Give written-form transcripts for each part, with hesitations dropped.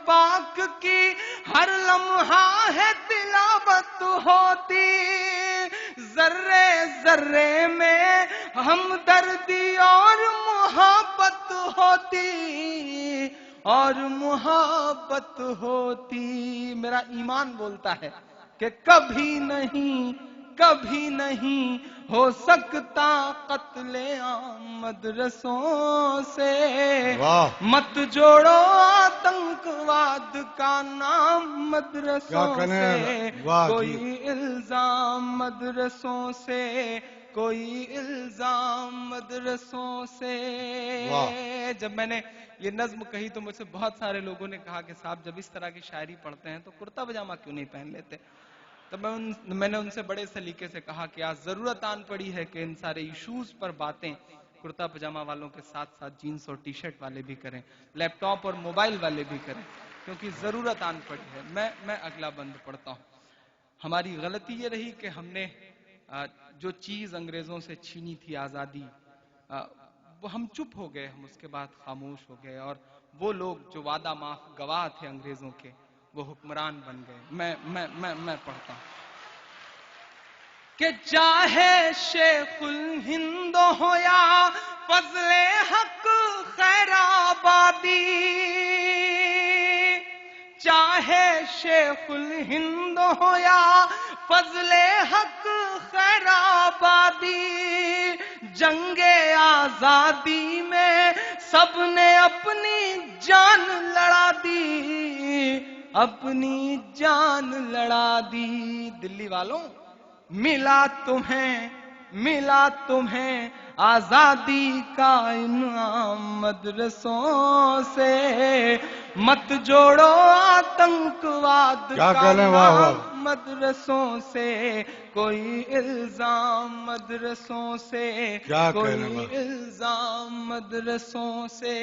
پاک کی ہر لمحہ ہے تلاوت ہوتی، ذرے ذرے میں ہمدردی اور محبت ہوتی، اور محبت ہوتی۔ میرا ایمان بولتا ہے کہ کبھی نہیں ہو سکتا قتل عام مدرسوں سے۔ مت جوڑو آتنکواد کا نام مدرسوں سے، کوئی الزام مدرسوں سے، کوئی الزام مدرسوں سے۔ جب میں نے یہ نظم کہی تو مجھ سے بہت سارے لوگوں نے کہا کہ صاحب جب اس طرح کی شاعری پڑھتے ہیں تو کرتا پجامہ کیوں نہیں پہن لیتے؟ تو میں نے ان سے بڑے سلیقے سے کہا کہ آج ضرورت آن پڑی ہے کہ ان سارے ایشوز پر باتیں کرتا پجامہ والوں کے ساتھ ساتھ جینز اور ٹی شرٹ والے بھی کریں، لیپ ٹاپ اور موبائل والے بھی کریں، کیونکہ ضرورت آن پڑی ہے۔ میں اگلا بند پڑھتا ہوں۔ ہماری غلطی یہ رہی کہ ہم نے جو چیز انگریزوں سے چھینی تھی، آزادی، وہ ہم چپ ہو گئے، ہم اس کے بعد خاموش ہو گئے، اور وہ لوگ جو وعدہ معاف گواہ تھے انگریزوں کے، وہ حکمران بن گئے۔ میں پڑھتا ہوں کہ چاہے شیخ الہند ہو یا فضل حق خیر آبادی، چاہے شیخ الہند ہو یا فضل حق خیر آبادی، جنگ آزادی میں سب نے اپنی جان لڑا دی، اپنی جان لڑا دی۔ دلی والوں، ملا تمہیں آزادی کا انعام مدرسوں سے، مت جوڑو آتنکواد کا نام مدرسوں سے، کوئی الزام مدرسوں سے، کوئی الزام مدرسوں سے۔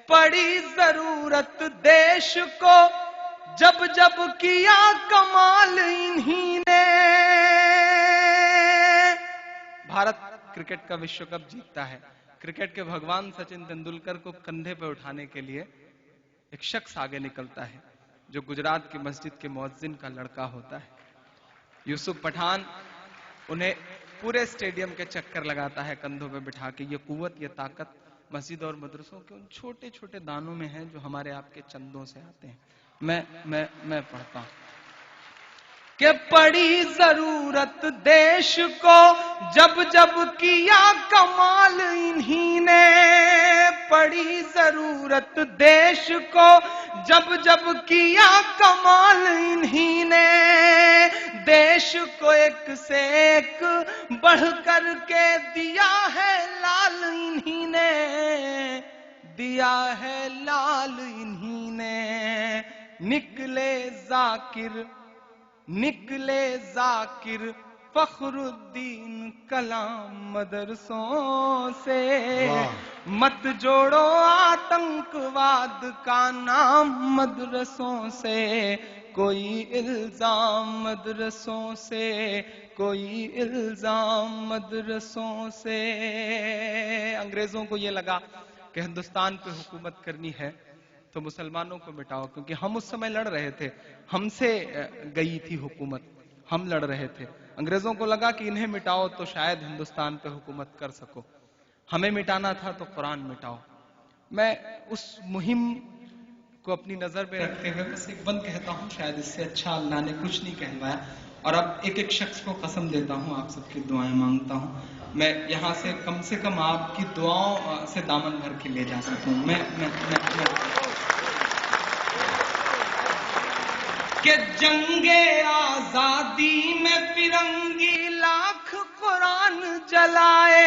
پڑی ضرورت دیش کو جب جب کیا کمال انہی نے، بھارت کرکٹ کا وشو کپ جیتتا ہے، کرکٹ کے بھگوان سچن تندولکر کو کندھے پہ اٹھانے کے لیے ایک شخص آگے نکلتا ہے جو گجرات کی مسجد کے مؤذن کا لڑکا ہوتا ہے، یوسف پٹھان۔ انہیں پورے اسٹیڈیم کے چکر لگاتا ہے کندھوں پہ بٹھا کے۔ یہ قوت، یہ طاقت مسجد اور مدرسوں کے ان چھوٹے چھوٹے دانوں میں ہے جو ہمارے آپ کے چندوں سے آتے ہیں۔ میں پڑھتا ہوں کہ پڑی ضرورت دیش کو جب جب کیا کمال انہی نے، پڑی ضرورت دیش کو جب جب کیا کمال انہی نے، دیش کو ایک سے ایک بڑھ کر کے دیا ہے لال انہی نے، دیا ہے لال انہی نے۔ نکلے ذاکر فخر الدین کلام مدرسوں سے، مت جوڑو آتنکواد کا نام مدرسوں سے، کوئی الزام مدرسوں سے، کوئی الزام مدرسوں سے۔ انگریزوں کو یہ لگا کہ ہندوستان پہ حکومت کرنی ہے تو مسلمانوں کو مٹاؤ، کیونکہ ہم اس سمے لڑ رہے تھے، ہم سے گئی تھی حکومت، ہم لڑ رہے تھے۔ انگریزوں کو لگا کہ انہیں مٹاؤ تو شاید ہندوستان پہ حکومت کر سکو، ہمیں مٹانا تھا تو قرآن مٹاؤ۔ میں اس مہم کو اپنی نظر میں رکھتے ہوئے بس ایک بند کہتا ہوں، شاید اس سے اچھا اللہ نے کچھ نہیں کہلوایا، اور اب ایک ایک شخص کو قسم دیتا ہوں، آپ سب کی دعائیں مانگتا ہوں، میں یہاں سے کم آپ کی دعاؤں سے دامن بھر کے لے جا سکوں۔ میں کہ جنگ آزادی میں فرنگی لاکھ قرآن جلائے،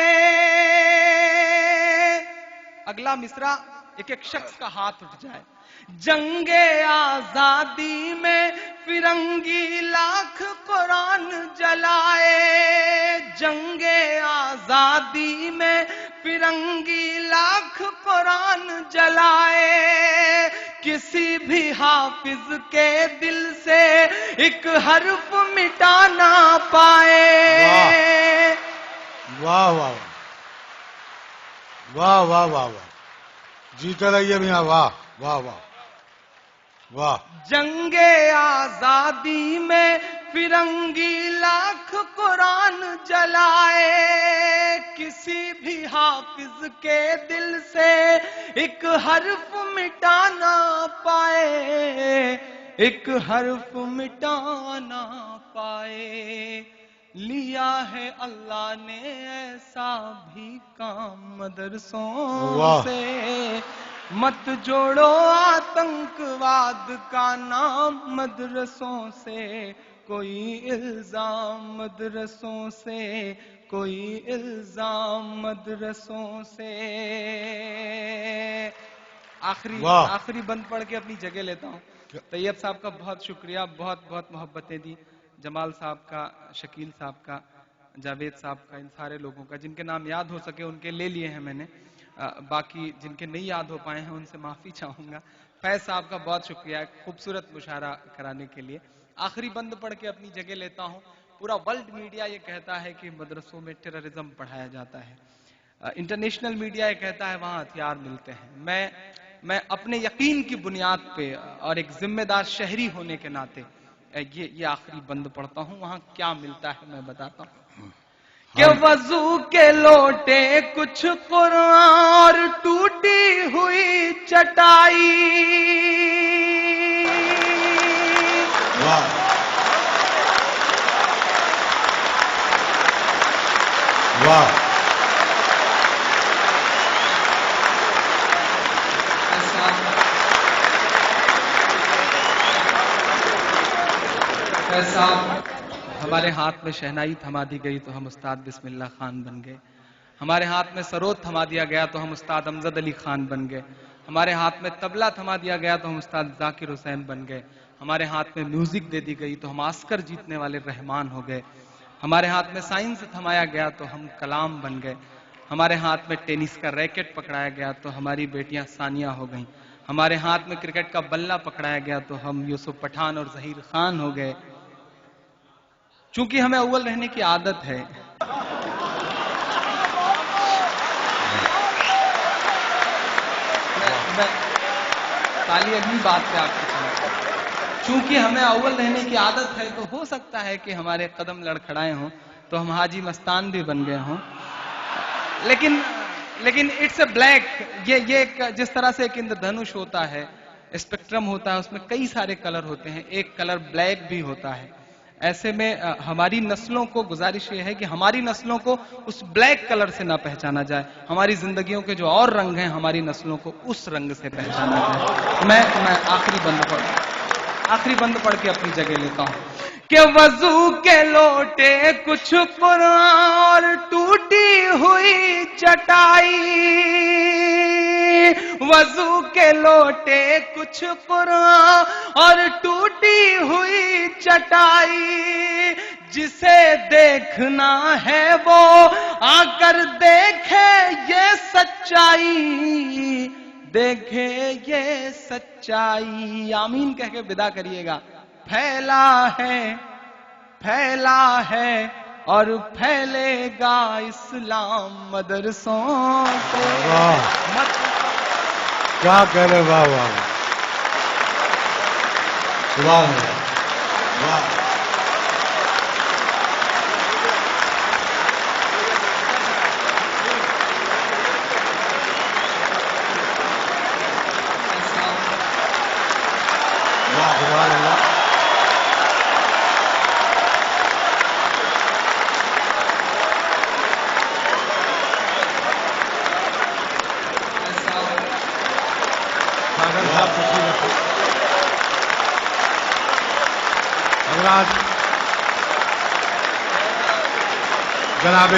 اگلا مصرع ایک ایک شخص کا ہاتھ اٹھ جائے۔ جنگ آزادی میں فرنگی لاکھ قرآن جلائے، جنگ آزادی میں فرنگی لاکھ قرآن جلائے، کسی بھی حافظ کے دل سے ایک حرف مٹا نہ پائے۔ واہ واہ واہ واہ واہ واہ، جیتے رہیے میاں، واہ واہ واہ واہ. جنگے آزادی میں فرنگی لاکھ قرآن جلائے، کسی بھی حافظ کے دل سے ایک حرف مٹانا پائے، ایک حرف مٹانا پائے. لیا ہے اللہ نے ایسا بھی کام مدرسوں سے، مت جوڑو آتنکواد کا نام مدرسوں سے، کوئی الزام مدرسوں سے، کوئی الزام مدرسوں سے. آخری بند پڑھ کے اپنی جگہ لیتا ہوں. طیب صاحب کا بہت شکریہ، بہت بہت محبتیں دی. جمال صاحب کا، شکیل صاحب کا، جاوید صاحب کا، ان سارے لوگوں کا جن کے نام یاد ہو سکے ان کے لے لیے ہیں میں نے. باقی جن کے نہیں یاد ہو پائے ہیں ان سے معافی چاہوں گا. فیض صاحب کا بہت شکریہ خوبصورت مشاعرہ کرانے کے لیے. آخری بند پڑھ کے اپنی جگہ لیتا ہوں. پورا ورلڈ میڈیا یہ کہتا ہے کہ مدرسوں میں ٹیررزم پڑھایا جاتا ہے، انٹرنیشنل میڈیا یہ کہتا ہے وہاں ہتھیار ملتے ہیں. میں اپنے یقین کی بنیاد پہ اور ایک ذمہ دار شہری ہونے کے ناطے یہ آخری بند پڑھتا ہوں. وہاں کیا ملتا ہے میں بتاتا ہوں. کہ وضو کے لوٹے کچھ قرآن اور ٹوٹی ہوئی چٹائی، واہ واہ. صاحب ہمارے ہاتھ میں شہنائی تھما دی گئی تو ہم استاد بسم اللہ خان بن گئے. ہمارے ہاتھ میں سرود تھما دیا گیا تو ہم استاد امجد علی خان بن گئے. ہمارے ہاتھ میں طبلہ تھما دیا گیا تو ہم استاد ذاکر حسین بن گئے. ہمارے ہاتھ میں میوزک دے دی گئی تو ہم آسکر جیتنے والے رحمان ہو گئے. ہمارے ہاتھ میں سائنس تھمایا گیا تو ہم کلام بن گئے. ہمارے ہاتھ میں ٹینس کا ریکٹ پکڑایا گیا تو ہماری بیٹیاں ثانیہ ہو گئیں. ہمارے ہاتھ میں کرکٹ کا بلہ پکڑایا گیا تو ہم یوسف پٹھان اور ظہیر خان ہو گئے. چونکہ ہمیں اول رہنے کی عادت ہے، تالی اگلی بات پہ آ کر چونکہ ہمیں اول رہنے کی عادت ہے تو ہو سکتا ہے کہ ہمارے قدم لڑکھڑائے ہوں تو ہم حاجی مستان بھی بن گئے ہوں. لیکن اٹس اے بلیک، یہ جس طرح سے ایک اندردھنش ہوتا ہے، اسپیکٹرم ہوتا ہے، اس میں کئی سارے کلر ہوتے ہیں، ایک کلر بلیک بھی ہوتا ہے. ایسے میں ہماری نسلوں کو گزارش یہ ہے کہ ہماری نسلوں کو اس بلیک کلر سے نہ پہچانا جائے. ہماری زندگیوں کے جو اور رنگ ہیں ہماری نسلوں کو اس رنگ سے پہچانا جائے. میں آخری بند پڑھ کے اپنی جگہ لیتا ہوں. کہ وضو کے لوٹے کچھ قرآن اور ٹوٹی ہوئی چٹائی، وضو کے لوٹے کچھ قرآن اور ٹوٹی ہوئی چٹائی، جسے دیکھنا ہے وہ آ کر دیکھے یہ سچائی، دیکھے یہ سچائی. آمین کہہ کے ودا کریے گا. پھیلا ہے اور پھیلے گا اسلام مدرسوں سے. کیا کہہ رہے، واہ واہ سبحان اللہ. واہ سبحان اللہ. جناب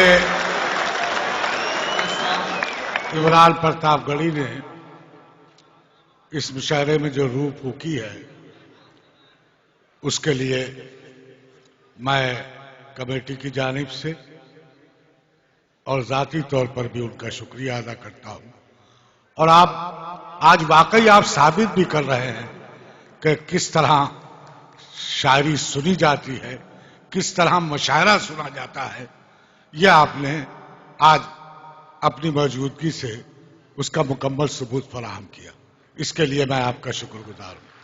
عمران پرتاپ گڑھی نے اس مشاعرے میں جو روح پھونکی ہے اس کے لیے میں کمیٹی کی جانب سے اور ذاتی طور پر بھی ان کا شکریہ ادا کرتا ہوں. اور آپ آج واقعی آپ ثابت بھی کر رہے ہیں کہ کس طرح شاعری سنی جاتی ہے، کس طرح مشاعرہ سنا جاتا ہے. یہ آپ نے آج اپنی موجودگی سے اس کا مکمل ثبوت فراہم کیا. اس کے لیے میں آپ کا شکر گزار ہوں.